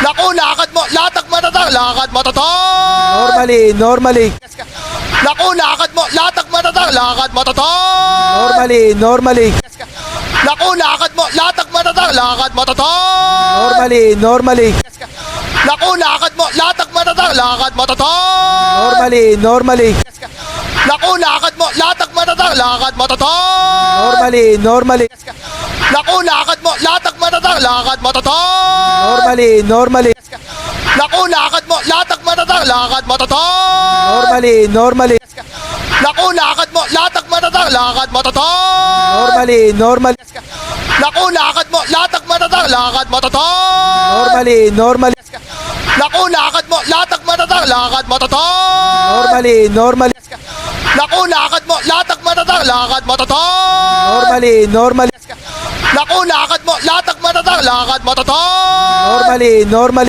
Naku, lakad mo, latag matatag, lakad matatag. Normally. Naku, lakad mo, latag matatag, lakad matatag. Normally. Naku, lakad mo, latag matatag, lakad matatag. Normally. Naku, lakad mo, latag matatag, lakad matatag. Normally. Naku, lakad mo, latag matatag, lakad matatag. Normally. Naku, lakad mo, latag matatag, lakad matatag. Normally. Naku, lakad mo, latag matatag, lakad matatag. Normally. Naku, lakad mo, latag matatag, lakad matatag. Normally. Naku, lakad mo, latag matatag, lakad matatag. Normally. Naku, lakad mo, latag matatag, lakad matatag. Normally. Naku, lakad mo, latag matatag, lakad matatag. Normally. Naku, lakad mo, latag matatag, lakad matatag. Normally.